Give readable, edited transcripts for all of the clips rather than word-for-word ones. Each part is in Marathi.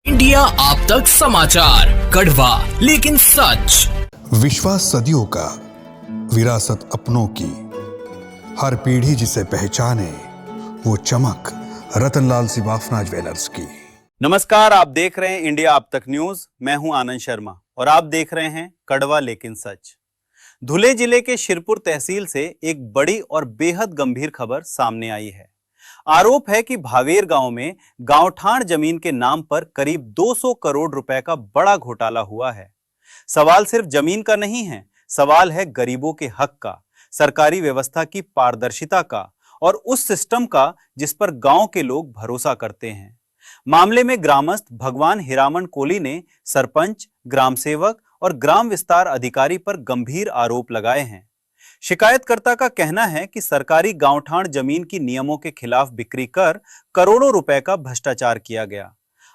इंडिया आप तक समाचार, कड़वा लेकिन सच। विश्वास सदियों का, विरासत अपनों की, हर पीढ़ी जिसे पहचाने वो चमक रतनलाल सिवाफना ज्वेलर्स की। नमस्कार, आप देख रहे हैं इंडिया आप तक न्यूज। मैं हूं आनंद शर्मा और आप देख रहे हैं कड़वा लेकिन सच। धुले जिले के शिरपुर तहसील से एक बड़ी और बेहद गंभीर खबर सामने आई है। आरोप है कि भावेर गांव में गांवठाण जमीन के नाम पर करीब 200 करोड़ रुपए का बड़ा घोटाला हुआ है। सवाल सिर्फ जमीन का नहीं है, सवाल है गरीबों के हक का, सरकारी व्यवस्था की पारदर्शिता का और उस सिस्टम का जिस पर गांव के लोग भरोसा करते हैं। मामले में ग्रामस्थ भगवान हिरामन कोली ने सरपंच, ग्राम सेवक और ग्राम विस्तार अधिकारी पर गंभीर आरोप लगाए हैं। शिकायतकर्ता का कहना है कि सरकारी गांवठाण जमीन की नियमों के खिलाफ बिक्री कर करोड़ों रुपए का भ्रष्टाचार किया गया।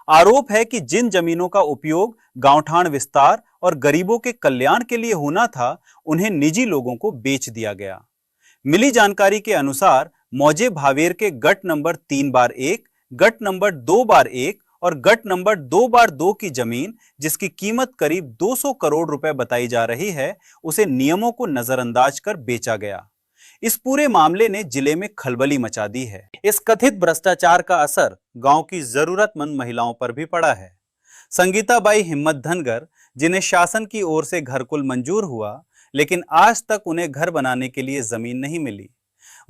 आरोप है कि जिन जमीनों का उपयोग गांवठाण विस्तार और गरीबों के कल्याण के लिए होना था, उन्हें निजी लोगों को बेच दिया गया। मिली जानकारी के अनुसार मौजे भावेर के गट नंबर 3/1, गट नंबर 2/1 और गट नंबर 2/2 की जमीन, जिसकी कीमत करीब 200 करोड़ रुपए बताई जा रही है, उसे नियमों को नजरअंदाज कर बेचा गया। इस पूरे मामले ने जिले में खलबली मचा दी है। इस कथित भ्रष्टाचार का असर गांव की जरूरतमंद महिलाओं पर भी पड़ा है। संगीताबाई हिम्मत धनगर, जिन्हें शासन की ओर से घरकुल मंजूर हुआ, लेकिन आज तक उन्हें घर बनाने के लिए जमीन नहीं मिली।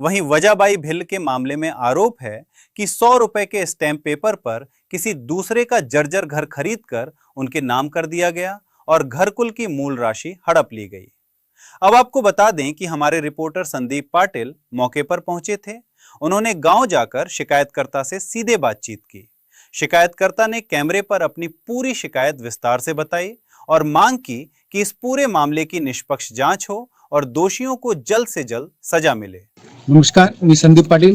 वहीं वजाबाई भिल के मामले में आरोप है कि 100 रुपए के स्टैंप पेपर पर किसी दूसरे का जर्जर घर खरीदकर उनके नाम कर दिया गया और घरकुल की मूल राशि हड़प ली गई। अब आपको बता दें कि हमारे रिपोर्टर संदीप पाटिल मौके पर पहुंचे थे। उन्होंने गांव जाकर शिकायतकर्ता से सीधे बातचीत की। शिकायतकर्ता ने कैमरे पर अपनी पूरी शिकायत विस्तार से बताई और मांग की कि इस पूरे मामले की निष्पक्ष जांच हो और दोषियों को जल्द से जल्द सजा मिले। नमस्कार, मी संदीप पाटील,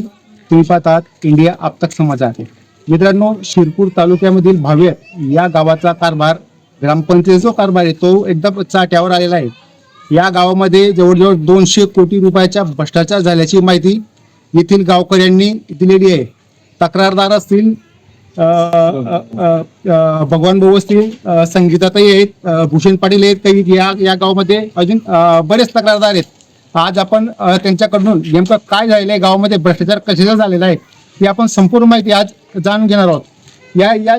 तुम्ही पाहतात इंडिया आप तक समाचार। मित्रांनो, शिरपूर तालुक्यामधील भावेर या गावाचा कारभार, ग्रामपंचायतीचा कारभार आहे तो एकदम चाट्यावर आलेला आहे। या गावामध्ये जवळजवळ 200 कोटी रुपयाचा भ्रष्टाचार झाल्याची माहिती येथील गावकऱ्यांनी दिलेली आहे। तक्रारदार असतील भगवान भाऊ असतील, संगीताताई आहेत, भूषण पाटील आहेत, काही या गावामध्ये अजून बरेच तक्रारदार आहेत। आज आपण त्यांच्याकडून नेमकं काय झालेलं आहे, गावामध्ये भ्रष्टाचार कशाचा झालेला आहे, ही आपण संपूर्ण माहिती आज जाणून घेणार आहोत।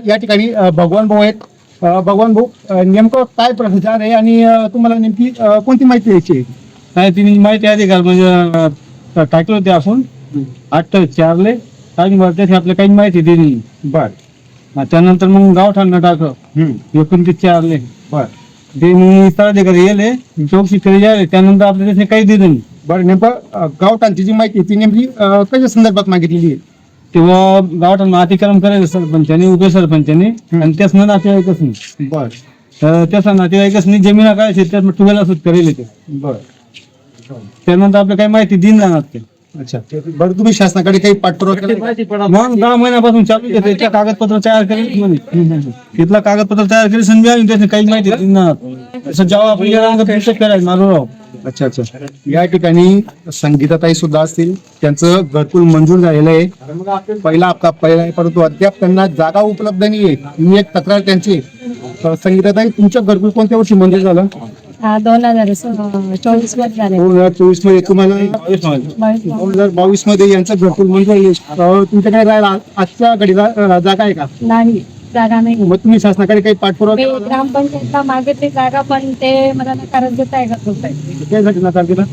या ठिकाणी भगवान भाऊ आहेत। भगवान भाऊ, नेमकं काय भ्रष्टाचार आहे आणि तुम्हाला नेमकी कोणती माहिती द्यायची आहे? ती माहिती अधिकार म्हणजे टाकलं होते आपण 8/4 टाइम त्याची आपल्याला काही माहिती दिली। बर, त्यानंतर मग गावठाण टाकलं 29/4 बर, ते मी तळाधिकारी गेले चौकशी केली जायले, त्यानंतर आपल्याला त्याने काही दिलं नाही। बरं, नेमकं गावठाणची जी माहिती ती नेमकी कशा संदर्भात मागितलेली आहे? तेव्हा गावठाण अतिक्रम करायचं सरपंचाने, उपसरपंचाने, आणि त्यासनं नातेवाईकच नाही। बर, त्याचा नातेवाईकच नाही, जमीन काय त्यात टुवेला सूट करेल ते। बर, त्यानंतर आपल्याला काही माहिती दिन जाणार ते। अच्छा, बरं, तुम्ही शासनाकडे काही पाठपुरावा केला? मग 10 महिन्यापासून चालू आहे, त्या कागदपत्र तयार करेल म्हणे, तिथला कागदपत्र तयार करेल संधी आली, त्याने काही माहिती दिली जेव्हा आपण मारू। अच्छा अच्छा, या ठिकाणी संगीताताई सुद्धा असतील, त्यांचं घरकुल मंजूर झालेलं आहे, पहिला हप्ता पहिला आहे, परंतु अद्याप त्यांना जागा उपलब्ध नाहीये। ही एक तक्रार त्यांची आहे। संगीताताई, तुमचं घरकुल कोणत्या वर्षी मंजूर झालं? 2024 मध्ये झाले। 2024 मध्ये तुम्हाला 2022 मध्ये यांचं घरकुल मंजूर आहे। तुमच्याकडे राहायला आजच्या घडीला जागा आहे का? नाही, जागा नाही। मग तुम्ही शासनाकडे काही पाठपुरावा ते केला? ग्रामपंचायतला मागितली जागा, पण ते मला नकारच देत आहे का त्यासाठी नकार दिला?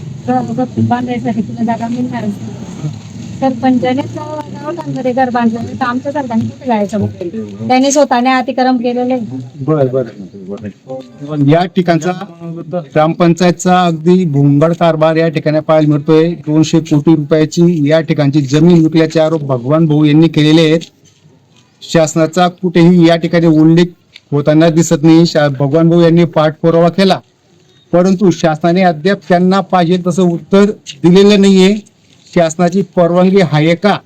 बांधायसाठी तुला जागा मिळणार। सरपंचानेच गावठाणमध्ये घर बांधलं, तर आमच्या सरकारने कुठे जायचं? मग त्यांनी स्वतःने अतिक्रम केलेले। बर बर, या ठिकाणचा ग्रामपंचायतचा अगदी भोंगळ कारभार या ठिकाणी पाहायला मिळतोय। 200 कोटी रुपयाची या ठिकाणची जमीन विकल्याचे आरोप भगवान भाऊ यांनी केलेले आहेत। शासनाचा कुठेही या ठिकाणी उल्लेख होताना दिसत नाही। भगवान भाऊ यांनी पाठपुरावा केला, परंतु शासनाने अद्याप त्यांना पाहिजे तसं उत्तर दिलेलं नाहीये। शासनाची परवानगी आहे का?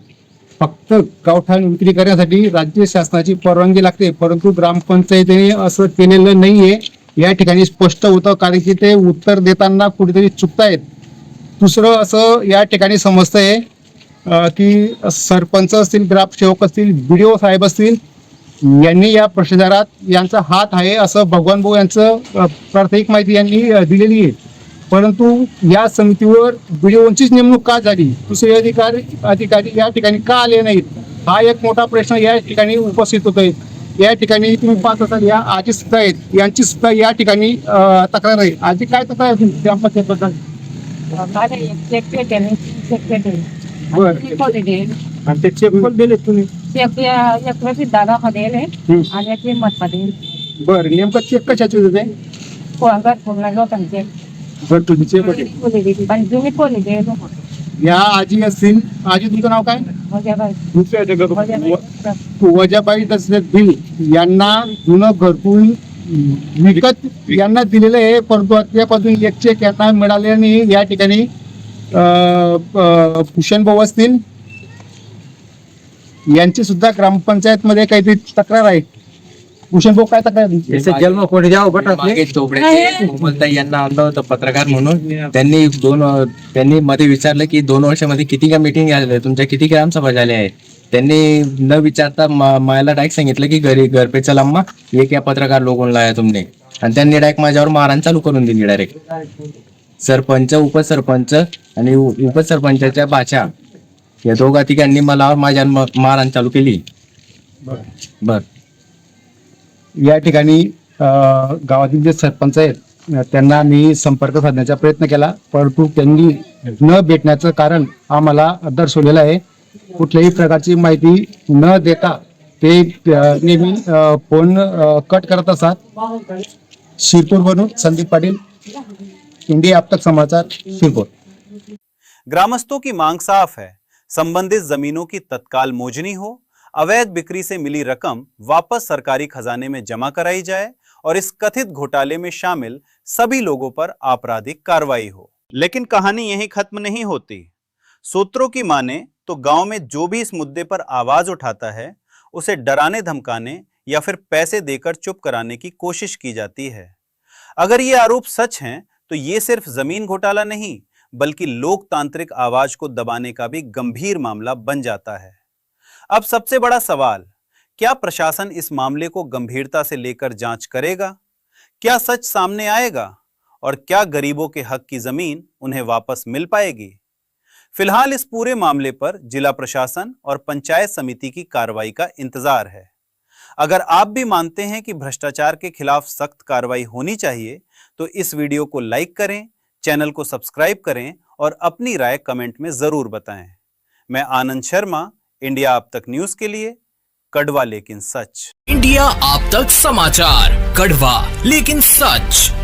फक्त गावठाण विक्री करण्यासाठी राज्य शासनाची परवानगी लागते, परंतु ग्रामपंचायतीने असं केलेलं नाहीये। या ठिकाणी स्पष्ट होतं, कारण की ते उत्तर देताना कुठेतरी चुकतायत। दुसरं असं या ठिकाणी समजतंय की सरपंच असतील, ग्रामसेवक असतील, BDO साहेब असतील, यांनी या भ्रष्टाचारात यांचा हात आहे असं भगवान भाऊ यांचं प्राथमिक माहिती यांनी दिलेली आहे. परंतु या समितीवर BDOचीच नेमणूक का झाली, दुसरे अधिकारी या ठिकाणी का आले नाहीत, हा एक मोठा प्रश्न या ठिकाणी उपस्थित होतोय. या ठिकाणी तुम्ही पाहत असाल या आजी सुद्धा आहेत, यांची सुद्धा या ठिकाणी तक्रार आहे. आजी काय तक्रार आहे ग्रामपंचायतबद्दल? आणि ते चेक पण दिले तुम्ही? आणि मतमध्ये बरं, नेमकं चेक कशाचे होते? बरं, तुम्ही चेक होते या आजी असतील. आजी तुमचं नाव काय? वजाबाई दशरथ भिल यांना जुनं घरकुल विकत यांना दिलेलं आहे, परंतु त्यापासून एक चेक यांना मिळाले नाही. या ठिकाणी भूषण भाऊ असतील, यांची सुद्धा ग्रामपंचायत मध्ये काहीतरी तक्रार आहे. भूषण भाऊ काय तक्रार? जन्म कोणी द्यावं मागे चोपड्याचे कोमलताई यांना आणलं होतं पत्रकार म्हणून. त्यांनी मध्ये विचारलं की 2 वर्षामध्ये किती का मीटिंग झाल्या, तुमच्या किती ग्रामसभा झाल्या आहेत. त्यांनी न विचारता मायला डायरेक्ट सांगितलं की घर पे चल अम्मा, ये क्या पत्रकार लोगों लाया तुमने. आणि त्यांनी डायरेक्ट माझ्यावर मारहाण चालू करून दिली. डायरेक्ट सरपंच, उपसरपंच आणि उपसरपंचाच्या बाच्या या दोघा तिघांनी मला माझ्या मारहाण चालू केली. बर, या ठिकाणी गावातील जे सरपंच आहेत त्यांना मी संपर्क साधण्याचा प्रयत्न केला, परंतु त्यांनी न भेटण्याचं कारण आम्हाला दर्शवलेलं आहे. कुठल्याही प्रकारची माहिती न देता ते नेहमी फोन कट करत असतात. शिरपूरवरून संदीप पाटील, इंडिया अब तक समाचार, शिरपूर. ग्रामस्थों की मांग साफ है, संबंधित जमीनों की तत्काल मोजनी हो, अवैध बिक्री से मिली रकम वापस सरकारी खजाने में जमा कराई जाए और इस कथित घोटाले में शामिल सभी लोगों पर आपराधिक कार्रवाई हो. लेकिन कहानी यहीं खत्म नहीं होती. सूत्रों की माने तो गांव में जो भी इस मुद्दे पर आवाज उठाता है उसे डराने धमकाने या फिर पैसे देकर चुप कराने की कोशिश की जाती है. अगर ये आरोप सच हैं तो ये सिर्फ जमीन घोटाला नहीं बल्कि लोकतांत्रिक आवाज को दबाने का भी गंभीर मामला बन जाता है. अब सबसे बड़ा सवाल, क्या प्रशासन इस मामले को गंभीरता से लेकर जांच करेगा? क्या सच सामने आएगा और क्या गरीबों के हक की जमीन उन्हें वापस मिल पाएगी? फिलहाल इस पूरे मामले पर जिला प्रशासन और पंचायत समिति की कार्रवाई का इंतजार है. अगर आप भी मानते हैं कि भ्रष्टाचार के खिलाफ सख्त कार्रवाई होनी चाहिए तो इस वीडियो को लाइक करें, चैनल को सब्सक्राइब करें और अपनी राय कमेंट में जरूर बताएं. मैं आनंद शर्मा, इंडिया अब तक न्यूज के लिए, कड़वा लेकिन सच. इंडिया आप तक समाचार, कड़वा लेकिन सच.